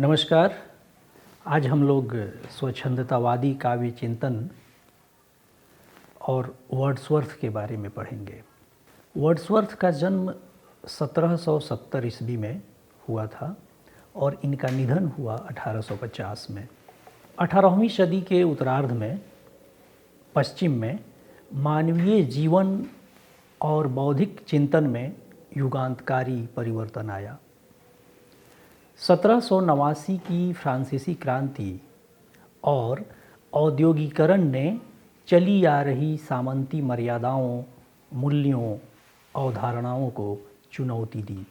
नमस्कार। आज हम लोग स्वच्छंदतावादी काव्य चिंतन और वर्ड्सवर्थ के बारे में पढ़ेंगे। वर्ड्सवर्थ का जन्म 1770 ईस्वी में हुआ था और इनका निधन हुआ 1850 में। 18वीं सदी के उत्तरार्ध में पश्चिम में मानवीय जीवन और बौद्धिक चिंतन में युगांतकारी परिवर्तन आया। 1789 की फ्रांसीसी क्रांति और औद्योगिकरण ने चली आ रही सामंती मर्यादाओं, मूल्यों, अवधारणाओं को चुनौती दी।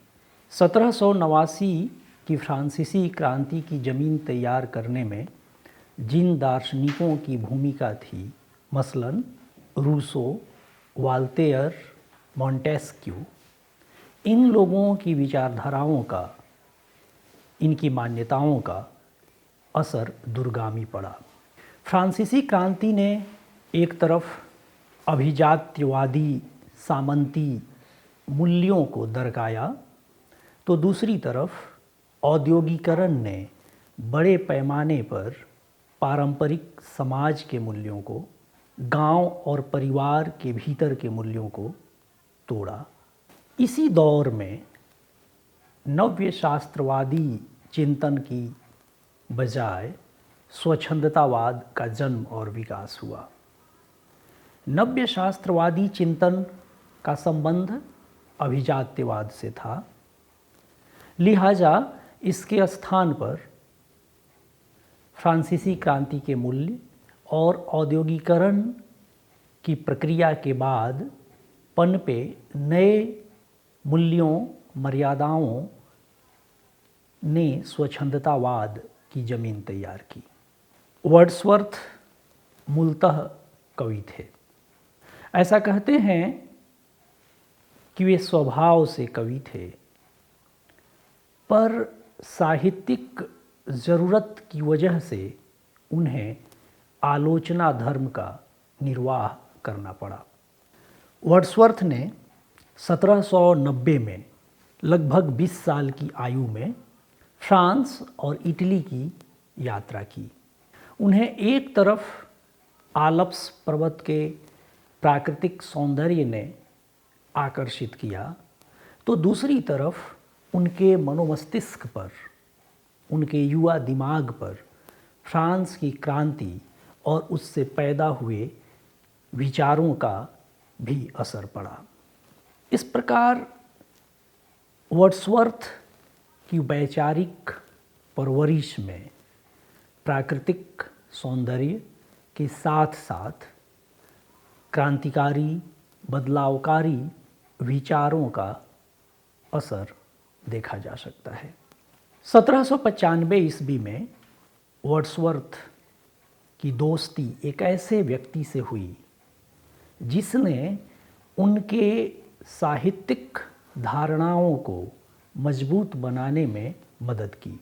1789 की फ्रांसीसी क्रांति की ज़मीन तैयार करने में जिन दार्शनिकों की भूमिका थी, मसलन रूसो, वाल्तेयर, मॉन्टेस्क्यू, इन लोगों की विचारधाराओं का, इनकी मान्यताओं का असर दूरगामी पड़ा। फ्रांसीसी क्रांति ने एक तरफ अभिजात्यवादी सामंती मूल्यों को दरकाया, तो दूसरी तरफ औद्योगिकरण ने बड़े पैमाने पर पारंपरिक समाज के मूल्यों को, गांव और परिवार के भीतर के मूल्यों को तोड़ा। इसी दौर में नव्य शास्त्रवादी चिंतन की बजाय स्वच्छंदतावाद का जन्म और विकास हुआ। नव्य शास्त्रवादी चिंतन का संबंध अभिजात्यवाद से था, लिहाजा इसके स्थान पर फ्रांसीसी क्रांति के मूल्य और औद्योगिकरण की प्रक्रिया के बाद पनपे नए मूल्यों, मर्यादाओं ने स्वच्छंदतावाद की ज़मीन तैयार की। वर्ड्सवर्थ मूलतः कवि थे। ऐसा कहते हैं कि वे स्वभाव से कवि थे, पर साहित्यिक ज़रूरत की वजह से उन्हें आलोचना धर्म का निर्वाह करना पड़ा। वर्ड्सवर्थ ने 1790 में लगभग 20 साल की आयु में फ्रांस और इटली की यात्रा की। उन्हें एक तरफ आल्प्स पर्वत के प्राकृतिक सौंदर्य ने आकर्षित किया, तो दूसरी तरफ उनके मनोमस्तिष्क पर, उनके युवा दिमाग पर फ्रांस की क्रांति और उससे पैदा हुए विचारों का भी असर पड़ा। इस प्रकार वर्ड्सवर्थ की वैचारिक परवरिश में प्राकृतिक सौंदर्य के साथ साथ क्रांतिकारी, बदलावकारी विचारों का असर देखा जा सकता है। 1795 ईस्वी में वर्ड्सवर्थ की दोस्ती एक ऐसे व्यक्ति से हुई जिसने उनके साहित्यिक धारणाओं को मजबूत बनाने में मदद की।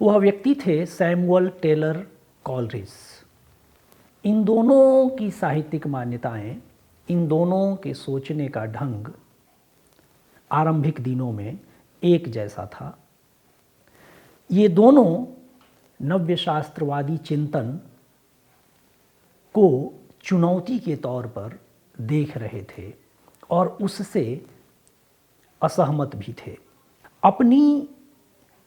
वह व्यक्ति थे सैमुअल टेलर कॉलरिज। इन दोनों की साहित्यिक मान्यताएं, इन दोनों के सोचने का ढंग आरंभिक दिनों में एक जैसा था। ये दोनों नव्य शास्त्रवादी चिंतन को चुनौती के तौर पर देख रहे थे और उससे असहमत भी थे। अपनी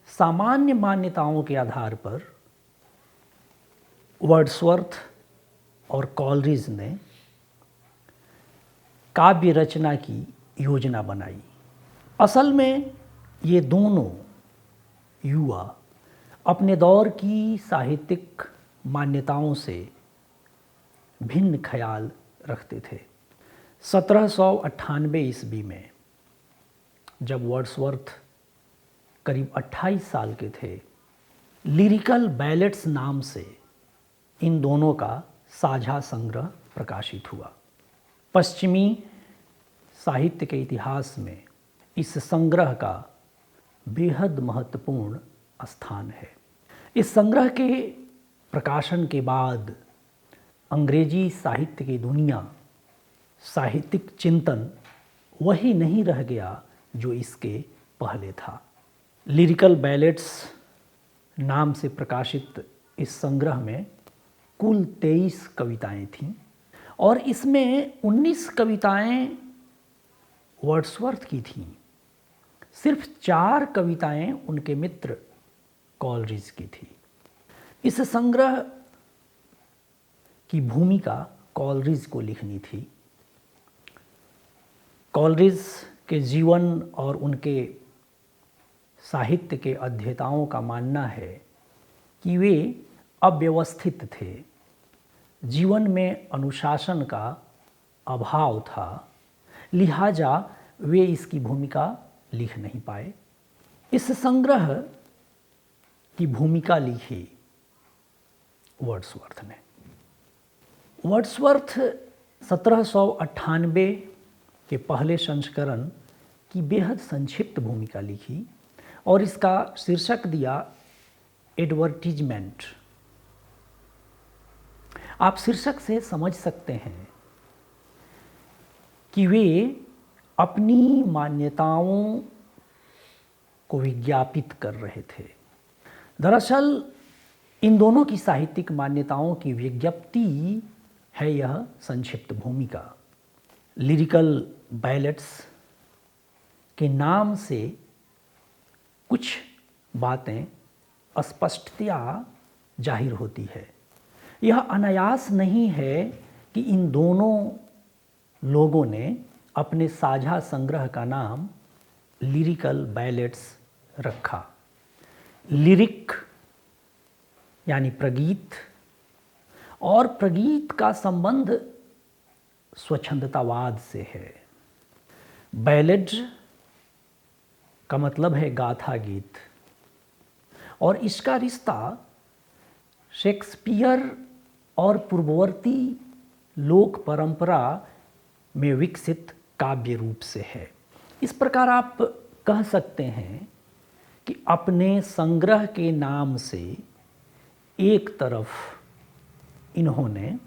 सामान्य मान्यताओं के आधार पर वर्ड्सवर्थ और कॉलरिज ने काव्य रचना की योजना बनाई। असल में ये दोनों युवा अपने दौर की साहित्यिक मान्यताओं से भिन्न ख्याल रखते थे। 1798 ईस्वी में जब वर्ड्सवर्थ करीब 28 साल के थे, लिरिकल बैलेट्स नाम से इन दोनों का साझा संग्रह प्रकाशित हुआ। पश्चिमी साहित्य के इतिहास में इस संग्रह का बेहद महत्वपूर्ण स्थान है। इस संग्रह के प्रकाशन के बाद अंग्रेजी साहित्य की दुनिया, साहित्यिक चिंतन वही नहीं रह गया जो इसके पहले था। लिरिकल बैलेट्स नाम से प्रकाशित इस संग्रह में कुल 23 कविताएं थीं और इसमें 19 कविताएं वर्ड्सवर्थ की थीं। सिर्फ 4 कविताएं उनके मित्र कॉलरिज की थी। इस संग्रह की भूमिका कॉलरिज को लिखनी थी। कॉलरिज के जीवन और उनके साहित्य के अध्येताओं का मानना है कि वे अव्यवस्थित थे, जीवन में अनुशासन का अभाव था, लिहाजा वे इसकी भूमिका लिख नहीं पाए। इस संग्रह की भूमिका लिखी वर्ड्सवर्थ ने। वर्ड्सवर्थ 1798 के पहले संस्करण की बेहद संक्षिप्त भूमिका लिखी और इसका शीर्षक दिया एडवर्टीजमेंट। आप शीर्षक से समझ सकते हैं कि वे अपनी मान्यताओं को विज्ञापित कर रहे थे। दरअसल इन दोनों की साहित्यिक मान्यताओं की विज्ञप्ति है यह संक्षिप्त भूमिका। लिरिकल बैलेट्स के नाम से कुछ बातें स्पष्टतया जाहिर होती है। यह अनायास नहीं है कि इन दोनों लोगों ने अपने साझा संग्रह का नाम लिरिकल बैलेट्स रखा। लिरिक यानी प्रगीत, और प्रगीत का संबंध स्वच्छंदतावाद से है। बैलेड का मतलब है गाथा गीत और इसका रिश्ता शेक्सपियर और पूर्ववर्ती लोक परंपरा में विकसित काव्य रूप से है। इस प्रकार आप कह सकते हैं कि अपने संग्रह के नाम से एक तरफ इन्होंने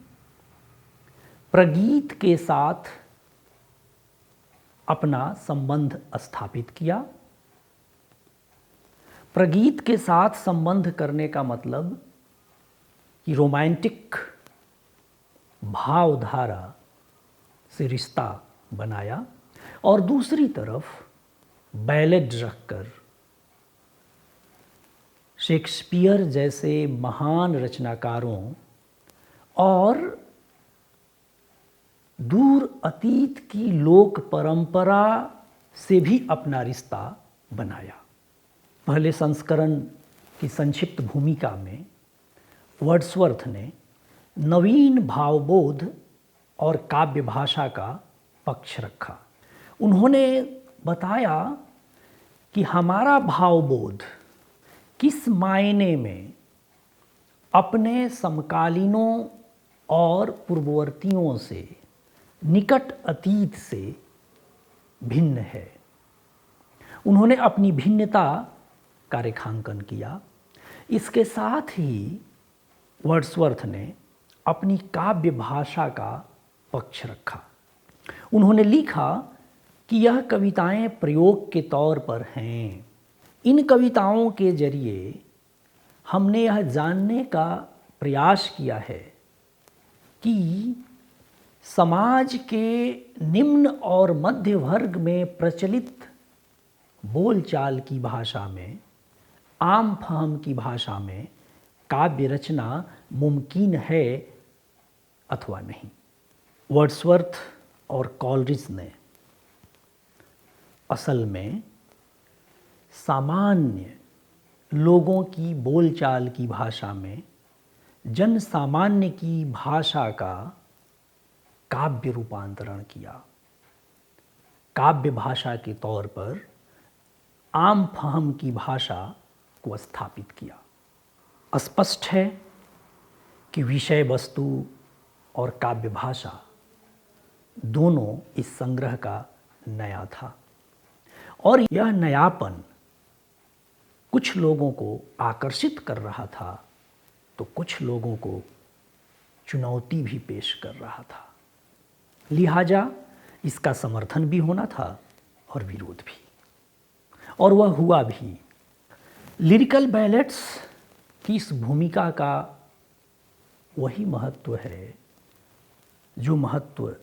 प्रगीत के साथ अपना संबंध स्थापित किया। प्रगीत के साथ संबंध करने का मतलब कि रोमांटिक भावधारा से रिश्ता बनाया और दूसरी तरफ बैलेड रखकर शेक्सपियर जैसे महान रचनाकारों और दूर अतीत की लोक परंपरा से भी अपना रिश्ता बनाया। पहले संस्करण की संक्षिप्त भूमिका में वर्ड्सवर्थ ने नवीन भावबोध और काव्य भाषा का पक्ष रखा। उन्होंने बताया कि हमारा भावबोध किस मायने में अपने समकालीनों और पूर्ववर्तियों से निकट अतीत से भिन्न है। उन्होंने अपनी भिन्नता का रेखांकन किया। इसके साथ ही वर्ड्सवर्थ ने अपनी काव्य भाषा का पक्ष रखा। उन्होंने लिखा कि यह कविताएं प्रयोग के तौर पर हैं। इन कविताओं के जरिए हमने यह जानने का प्रयास किया है कि समाज के निम्न और मध्य वर्ग में प्रचलित बोलचाल की भाषा में, आम फहम की भाषा में काव्य रचना मुमकिन है अथवा नहीं। वर्ड्सवर्थ और कॉलरिज ने असल में सामान्य लोगों की बोलचाल की भाषा में जन सामान्य की भाषा का काव्य रूपांतरण किया। काव्य भाषा के तौर पर आम फहम की भाषा को स्थापित किया। स्पष्ट है कि विषय वस्तु और काव्य भाषा दोनों इस संग्रह का नया था और यह नयापन कुछ लोगों को आकर्षित कर रहा था तो कुछ लोगों को चुनौती भी पेश कर रहा था। लिहाजा इसका समर्थन भी होना था और विरोध भी, और वह हुआ भी। लिरिकल बैलेट्स कि इस भूमिका का वही महत्व है जो महत्व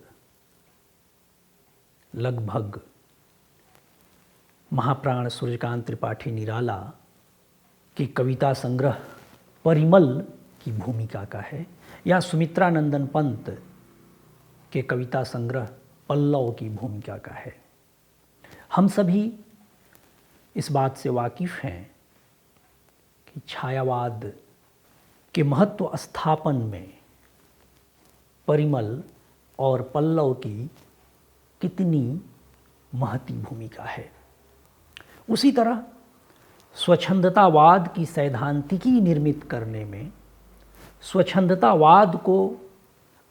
लगभग महाप्राण सूर्यकांत त्रिपाठी निराला की कविता संग्रह परिमल की भूमिका का है, या सुमित्रा नंदन पंत के कविता संग्रह पल्लव की भूमिका का है। हम सभी इस बात से वाकिफ़ हैं कि छायावाद के महत्व स्थापन में परिमल और पल्लव की कितनी महती भूमिका है। उसी तरह स्वच्छंदतावाद की सैद्धांतिकी निर्मित करने में स्वच्छंदतावाद को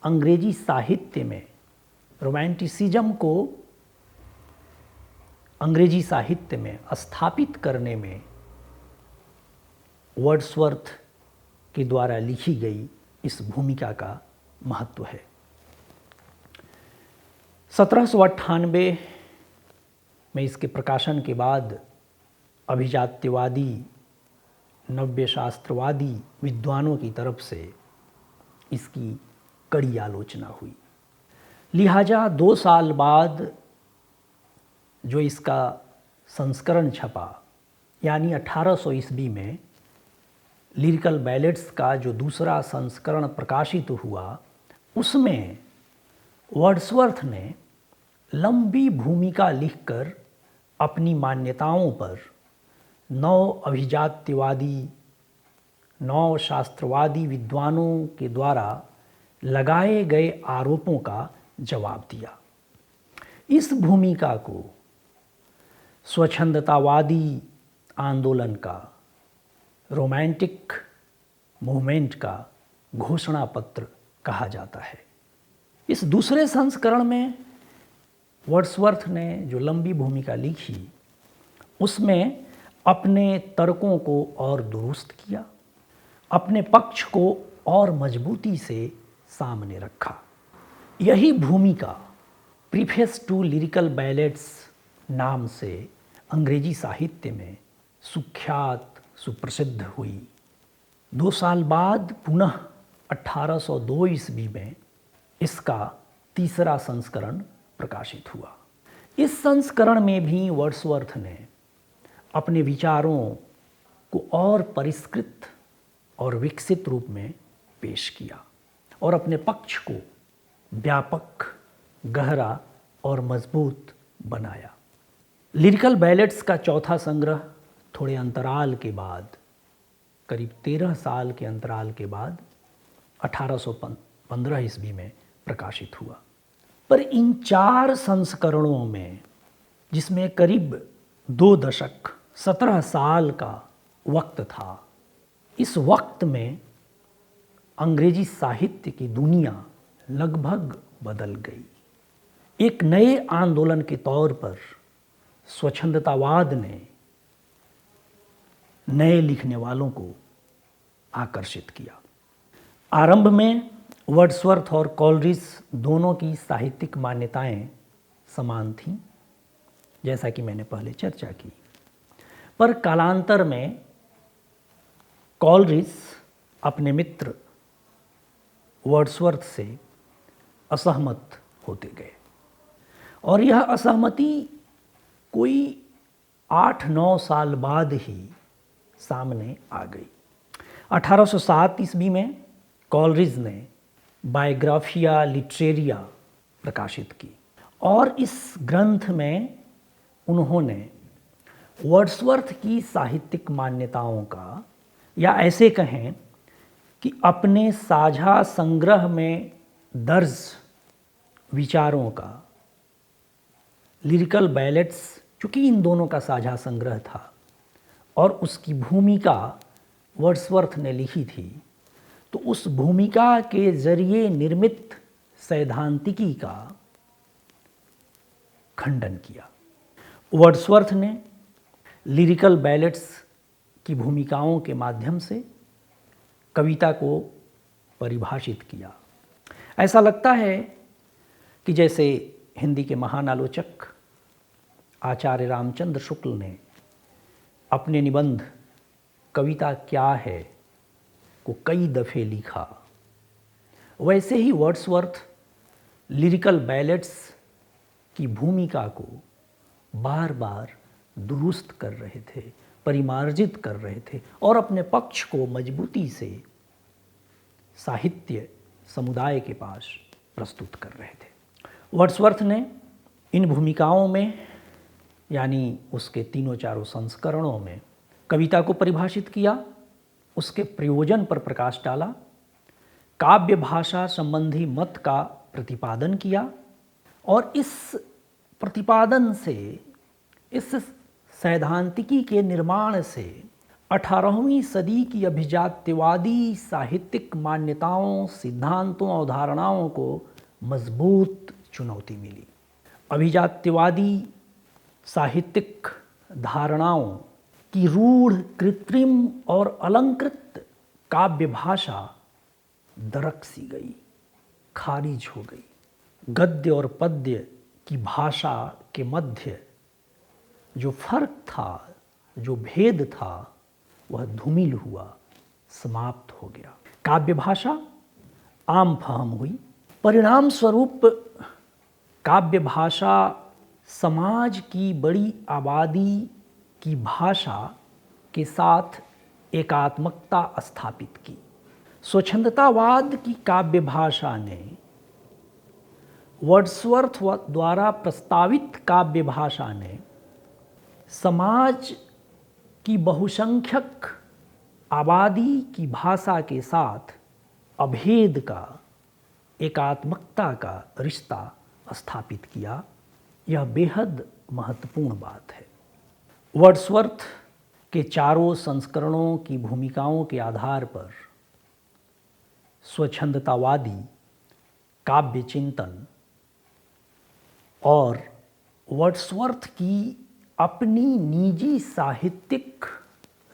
अंग्रेजी साहित्य में, रोमांटिसिज्म को अंग्रेजी साहित्य में स्थापित करने में वर्ड्सवर्थ के द्वारा लिखी गई इस भूमिका का महत्व है। 1798 में इसके प्रकाशन के बाद अभिजात्यवादी, नव्य शास्त्रवादी विद्वानों की तरफ से इसकी कड़ी आलोचना हुई। लिहाजा 2 साल बाद जो इसका संस्करण छपा, यानी 1800 ईस्वी में लिरिकल बैलेट्स का जो दूसरा संस्करण प्रकाशित हुआ, उसमें वर्ड्सवर्थ ने लंबी भूमिका लिखकर अपनी मान्यताओं पर नव अभिजात्यवादी, नव शास्त्रवादी विद्वानों के द्वारा लगाए गए आरोपों का जवाब दिया। इस भूमिका को स्वच्छंदतावादी आंदोलन का, रोमांटिक मूवमेंट का घोषणा पत्र कहा जाता है। इस दूसरे संस्करण में वर्ड्सवर्थ ने जो लंबी भूमिका लिखी, उसमें अपने तर्कों को और दुरुस्त किया, अपने पक्ष को और मजबूती से सामने रखा। यही भूमिका प्रीफेस टू लिरिकल बैलेट्स नाम से अंग्रेजी साहित्य में सुख्यात, सुप्रसिद्ध हुई। 2 साल बाद पुनः 1802 ईस्वी में इसका तीसरा संस्करण प्रकाशित हुआ। इस संस्करण में भी वर्ड्सवर्थ ने अपने विचारों को और परिष्कृत और विकसित रूप में पेश किया और अपने पक्ष को व्यापक, गहरा और मजबूत बनाया। लिरिकल बैलेट्स का चौथा संग्रह थोड़े अंतराल के बाद, करीब 13 साल के अंतराल के बाद 1815 ईस्वी में प्रकाशित हुआ। पर इन 4 संस्करणों में, जिसमें करीब 2 दशक 17 साल का वक्त था, इस वक्त में अंग्रेजी साहित्य की दुनिया लगभग बदल गई। एक नए आंदोलन के तौर पर स्वच्छंदतावाद ने नए लिखने वालों को आकर्षित किया। आरंभ में वर्ड्सवर्थ और कॉलरिज दोनों की साहित्यिक मान्यताएं समान थीं, जैसा कि मैंने पहले चर्चा की। पर कालांतर में कॉलरिज अपने मित्र वर्ड्सवर्थ से असहमत होते गए और यह असहमति कोई 8-9 साल बाद ही सामने आ गई। 1807 ईस्वी में कॉलरिज ने बायोग्राफिया लिटरेरिया प्रकाशित की और इस ग्रंथ में उन्होंने वर्ड्सवर्थ की साहित्यिक मान्यताओं का, या ऐसे कहें कि अपने साझा संग्रह में दर्ज विचारों का, लिरिकल बैलेट्स चूँकि इन दोनों का साझा संग्रह था और उसकी भूमिका वर्ड्सवर्थ ने लिखी थी, तो उस भूमिका के जरिए निर्मित सैद्धांतिकी का खंडन किया। वर्ड्सवर्थ ने लिरिकल बैलेट्स की भूमिकाओं के माध्यम से कविता को परिभाषित किया। ऐसा लगता है कि जैसे हिंदी के महान आलोचक आचार्य रामचंद्र शुक्ल ने अपने निबंध कविता क्या है को कई दफ़े लिखा। वैसे ही वर्ड्सवर्थ लिरिकल बैलेट्स की भूमिका को बार बार दुरुस्त कर रहे थे, परिमार्जित कर रहे थे और अपने पक्ष को मजबूती से साहित्य समुदाय के पास प्रस्तुत कर रहे थे। वर्ड्सवर्थ ने इन भूमिकाओं में, यानी उसके तीनों चारों संस्करणों में, कविता को परिभाषित किया, उसके प्रयोजन पर प्रकाश डाला, काव्य भाषा संबंधी मत का प्रतिपादन किया और इस प्रतिपादन से, इस सैद्धांतिकी के निर्माण से 18वीं सदी की अभिजात्यवादी साहित्यिक मान्यताओं, सिद्धांतों और धारणाओं को मजबूत चुनौती मिली। अभिजात्यवादी साहित्यिक धारणाओं की रूढ़, कृत्रिम और अलंकृत काव्य भाषा दरक सी गई, खारिज हो गई। गद्य और पद्य की भाषा के मध्य जो फर्क था, जो भेद था, वह धूमिल हुआ, समाप्त हो गया। काव्य भाषा आम फहम हुई। परिणाम स्वरूप काव्य भाषा समाज की बड़ी आबादी की भाषा के साथ एकात्मकता स्थापित की। स्वच्छंदतावाद की काव्य भाषा ने वर्ड्सवर्थ द्वारा प्रस्तावित काव्य भाषा ने समाज की बहुसंख्यक आबादी की भाषा के साथ अभेद का, एकात्मकता का रिश्ता स्थापित किया। यह बेहद महत्वपूर्ण बात है। वर्ड्सवर्थ के चारों संस्करणों की भूमिकाओं के आधार पर स्वच्छंदतावादी काव्य चिंतन और वर्ड्सवर्थ की अपनी निजी साहित्यिक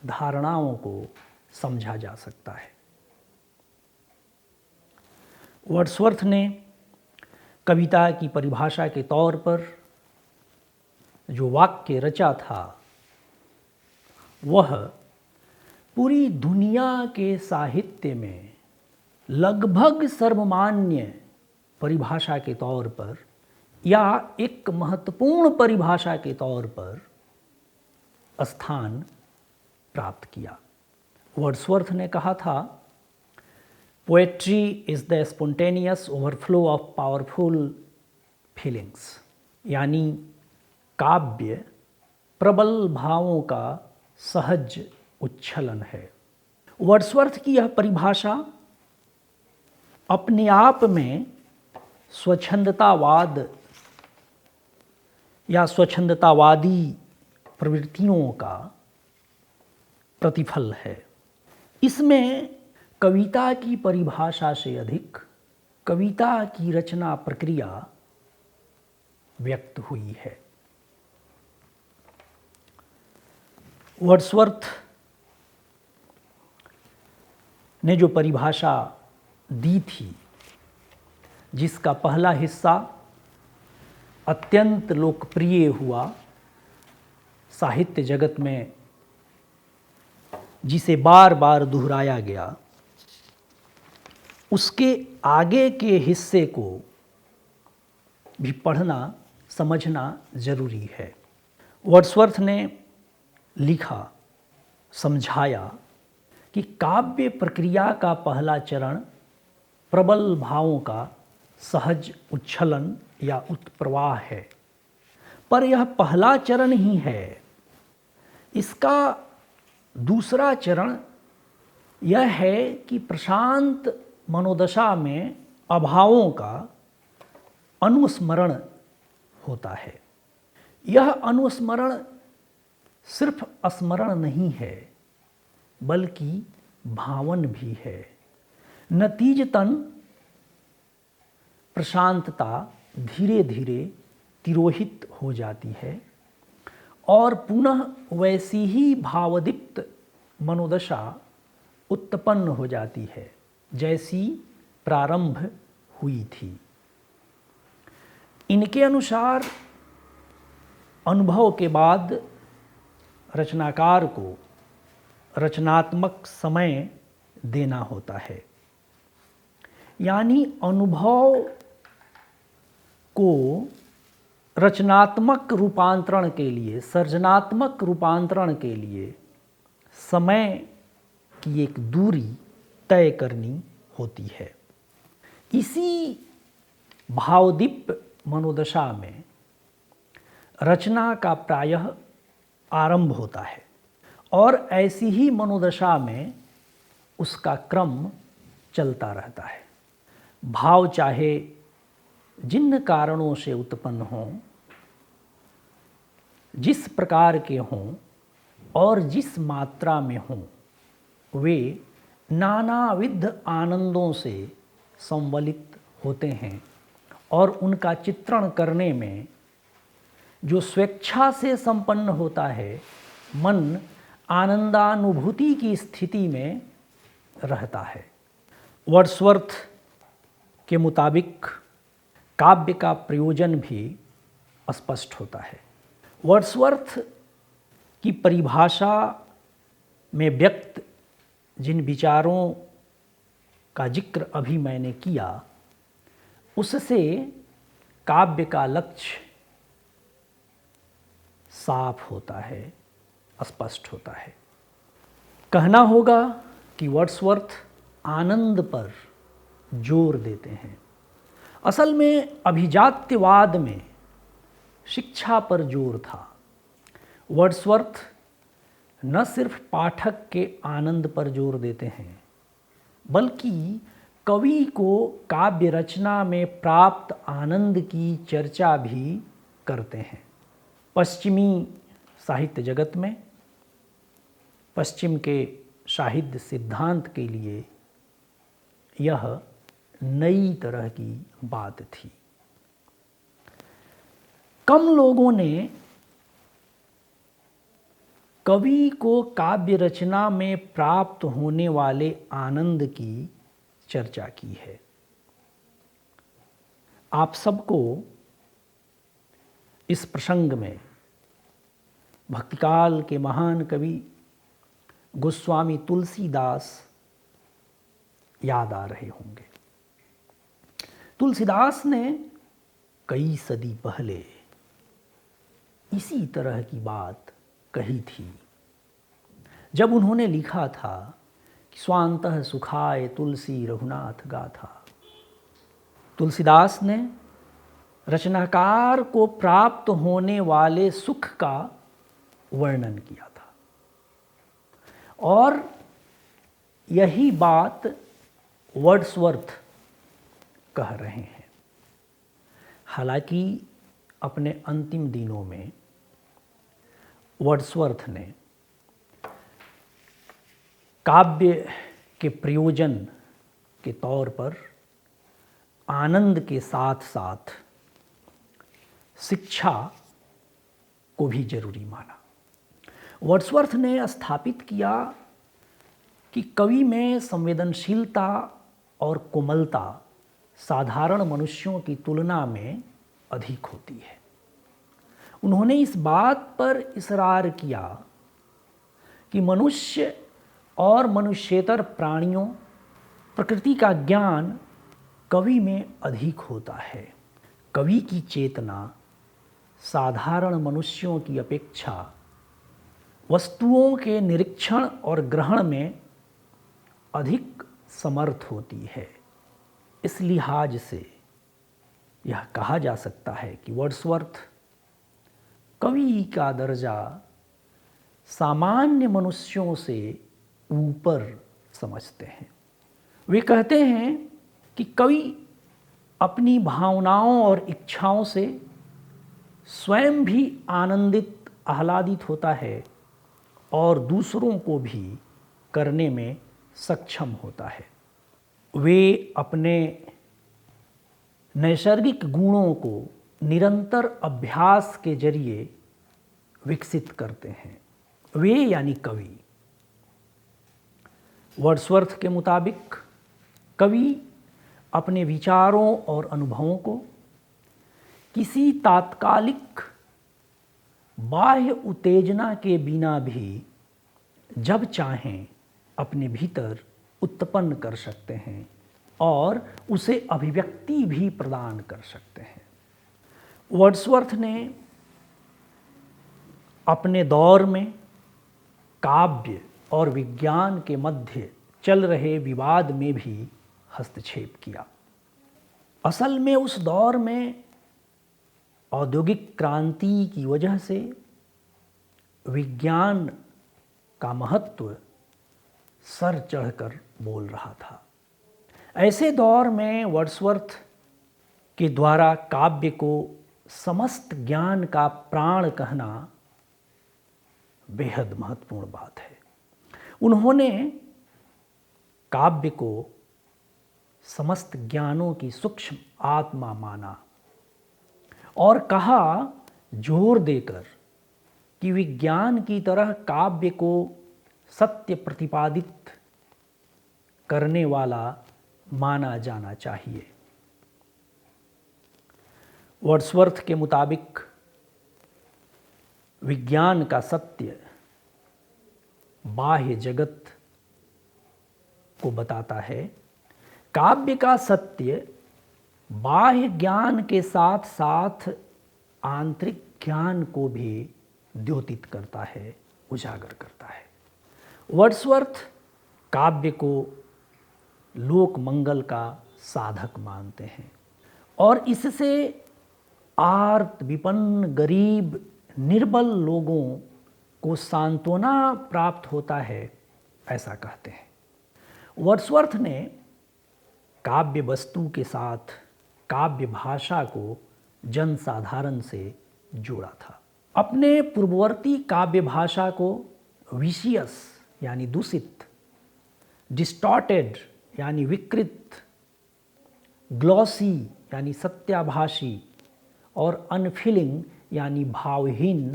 धारणाओं को समझा जा सकता है। वर्ड्सवर्थ ने कविता की परिभाषा के तौर पर जो वाक्य रचा था, वह पूरी दुनिया के साहित्य में लगभग सर्वमान्य परिभाषा के तौर पर या एक महत्वपूर्ण परिभाषा के तौर पर स्थान प्राप्त किया। वर्ड्सवर्थ ने कहा था, poetry is the spontaneous overflow of powerful feelings, यानी काव्य प्रबल भावों का सहज उच्छलन है। वर्ड्सवर्थ की यह परिभाषा अपने आप में स्वच्छंदतावाद या स्वच्छंदतावादी प्रवृत्तियों का प्रतिफल है। इसमें कविता की परिभाषा से अधिक कविता की रचना प्रक्रिया व्यक्त हुई है। वर्ड्सवर्थ ने जो परिभाषा दी थी, जिसका पहला हिस्सा अत्यंत लोकप्रिय हुआ साहित्य जगत में, जिसे बार बार दोहराया गया, उसके आगे के हिस्से को भी पढ़ना, समझना जरूरी है। वर्ड्सवर्थ ने लिखा, समझाया कि काव्य प्रक्रिया का पहला चरण प्रबल भावों का सहज उच्छलन या उत्प्रवाह है, पर यह पहला चरण ही है। इसका दूसरा चरण यह है कि प्रशांत मनोदशा में अभावों का अनुस्मरण होता है। यह अनुस्मरण सिर्फ स्मरण नहीं है, बल्कि भावन भी है। नतीजतन प्रशांतता धीरे धीरे तिरोहित हो जाती है और पुनः वैसी ही भावदीप्त मनोदशा उत्पन्न हो जाती है जैसी प्रारंभ हुई थी। इनके अनुसार अनुभव के बाद रचनाकार को रचनात्मक समय देना होता है। यानी अनुभव को रचनात्मक रूपांतरण के लिए, सृजनात्मक रूपांतरण के लिए समय की एक दूरी तय करनी होती है। इसी भावदीप्त मनोदशा में रचना का प्रायः आरंभ होता है और ऐसी ही मनोदशा में उसका क्रम चलता रहता है। भाव चाहे जिन कारणों से उत्पन्न हों, जिस प्रकार के हों और जिस मात्रा में हों, वे नानाविध आनंदों से संवलित होते हैं और उनका चित्रण करने में जो स्वेच्छा से संपन्न होता है, मन आनंदानुभूति की स्थिति में रहता है। वर्ड्सवर्थ के मुताबिक काव्य का प्रयोजन भी स्पष्ट होता है। वर्ड्सवर्थ की परिभाषा में व्यक्त जिन विचारों का जिक्र अभी मैंने किया, उससे काव्य का लक्ष्य साफ होता है, स्पष्ट होता है। कहना होगा कि वर्ड्सवर्थ आनंद पर जोर देते हैं। असल में अभिजात्यवाद में शिक्षा पर जोर था। वर्ड्सवर्थ न सिर्फ पाठक के आनंद पर जोर देते हैं, बल्कि कवि को काव्य रचना में प्राप्त आनंद की चर्चा भी करते हैं। पश्चिमी साहित्य जगत में पश्चिम के साहित्य सिद्धांत के लिए यह नई तरह की बात थी। कम लोगों ने कवि को काव्य रचना में प्राप्त होने वाले आनंद की चर्चा की है। आप सबको इस प्रसंग में भक्तिकाल के महान कवि गोस्वामी तुलसीदास याद आ रहे होंगे। तुलसीदास ने कई सदी पहले इसी तरह की बात कही थी, जब उन्होंने लिखा था कि स्वांतः सुखाय तुलसी रघुनाथ गाथा। तुलसीदास ने रचनाकार को प्राप्त होने वाले सुख का वर्णन किया था और यही बात वर्ड्सवर्थ कह रहे हैं। हालांकि अपने अंतिम दिनों में वर्ड्सवर्थ ने काव्य के प्रयोजन के तौर पर आनंद के साथ साथ शिक्षा को भी जरूरी माना। वर्ड्सवर्थ ने स्थापित किया कि कवि में संवेदनशीलता और कोमलता साधारण मनुष्यों की तुलना में अधिक होती है। उन्होंने इस बात पर इसरार किया कि मनुष्य और मनुष्येतर प्राणियों, प्रकृति का ज्ञान कवि में अधिक होता है। कवि की चेतना साधारण मनुष्यों की अपेक्षा वस्तुओं के निरीक्षण और ग्रहण में अधिक समर्थ होती है। इस लिहाज से यह कहा जा सकता है कि वर्ड्सवर्थ कवि का दर्जा सामान्य मनुष्यों से ऊपर समझते हैं। वे कहते हैं कि कवि अपनी भावनाओं और इच्छाओं से स्वयं भी आनंदित आह्लादित होता है और दूसरों को भी करने में सक्षम होता है। वे अपने नैसर्गिक गुणों को निरंतर अभ्यास के जरिए विकसित करते हैं। वे यानी कवि। वर्ड्सवर्थ के मुताबिक कवि अपने विचारों और अनुभवों को किसी तात्कालिक बाह्य उत्तेजना के बिना भी जब चाहें अपने भीतर उत्पन्न कर सकते हैं और उसे अभिव्यक्ति भी प्रदान कर सकते हैं। वर्ड्सवर्थ ने अपने दौर में काव्य और विज्ञान के मध्य चल रहे विवाद में भी हस्तक्षेप किया। असल में उस दौर में औद्योगिक क्रांति की वजह से विज्ञान का महत्व सर चढ़कर बोल रहा था। ऐसे दौर में वर्ड्सवर्थ के द्वारा काव्य को समस्त ज्ञान का प्राण कहना बेहद महत्वपूर्ण बात है। उन्होंने काव्य को समस्त ज्ञानों की सूक्ष्म आत्मा माना और कहा जोर देकर कि विज्ञान की तरह काव्य को सत्य प्रतिपादित करने वाला माना जाना चाहिए। वर्ड्सवर्थ के मुताबिक विज्ञान का सत्य बाह्य जगत को बताता है, काव्य का सत्य बाह्य ज्ञान के साथ साथ आंतरिक ज्ञान को भी द्योतित करता है, उजागर करता है। वर्ड्सवर्थ काव्य को लोक मंगल का साधक मानते हैं और इससे आर्त विपन्न गरीब निर्बल लोगों को सांत्वना प्राप्त होता है, ऐसा कहते हैं। वर्ड्सवर्थ ने काव्य वस्तु के साथ काव्य भाषा को जनसाधारण से जोड़ा था। अपने पूर्ववर्ती काव्य भाषा को विशियस यानी दूषित, डिस्टॉर्टेड यानी विकृत, ग्लॉसी यानी सत्याभाषी और अनफीलिंग यानी भावहीन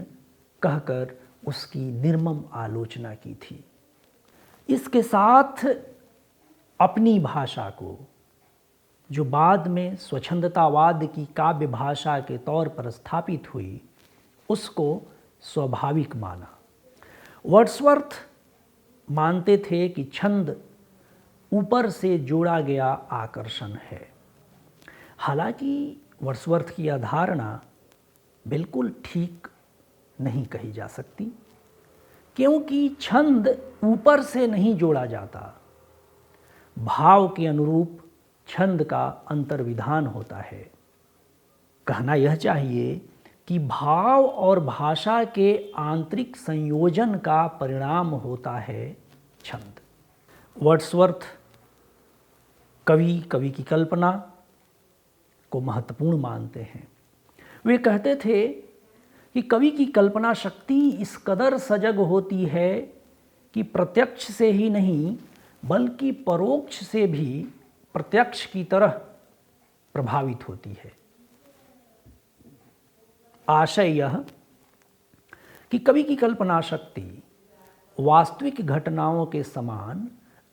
कहकर उसकी निर्मम आलोचना की थी। इसके साथ अपनी भाषा को, जो बाद में स्वच्छंदतावाद की काव्य भाषा के तौर पर स्थापित हुई, उसको स्वाभाविक माना। वर्ड्सवर्थ मानते थे कि छंद ऊपर से जोड़ा गया आकर्षण है। हालांकि वर्ड्सवर्थ की यह धारणा बिल्कुल ठीक नहीं कही जा सकती, क्योंकि छंद ऊपर से नहीं जोड़ा जाता, भाव के अनुरूप छंद का अंतर्विधान होता है। कहना यह चाहिए कि भाव और भाषा के आंतरिक संयोजन का परिणाम होता है छंद। वर्ड्सवर्थ कवि की कल्पना को महत्वपूर्ण मानते हैं। वे कहते थे कि कवि की कल्पना शक्ति इस कदर सजग होती है कि प्रत्यक्ष से ही नहीं बल्कि परोक्ष से भी प्रत्यक्ष की तरह प्रभावित होती है। आशय यह कि कवि की कल्पना शक्ति वास्तविक घटनाओं के समान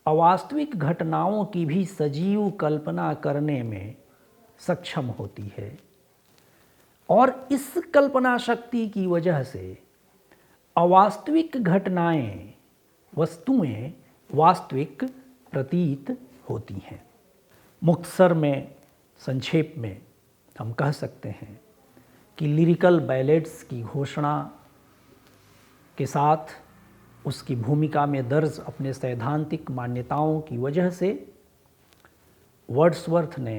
अवास्तविक घटनाओं की भी सजीव कल्पना करने में सक्षम होती है और इस कल्पना शक्ति की वजह से अवास्तविक घटनाएं, वस्तुएं वास्तविक प्रतीत होती हैं। मुख्तसर में, संक्षेप में हम कह सकते हैं कि लिरिकल बैलेड्स की घोषणा के साथ उसकी भूमिका में दर्ज अपने सैद्धांतिक मान्यताओं की वजह से वर्ड्सवर्थ ने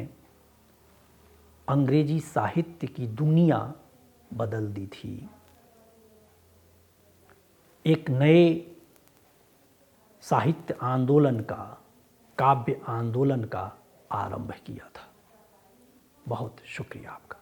अंग्रेजी साहित्य की दुनिया बदल दी थी, एक नए साहित्य आंदोलन का, काव्य आंदोलन का आरंभ किया था। बहुत शुक्रिया आपका।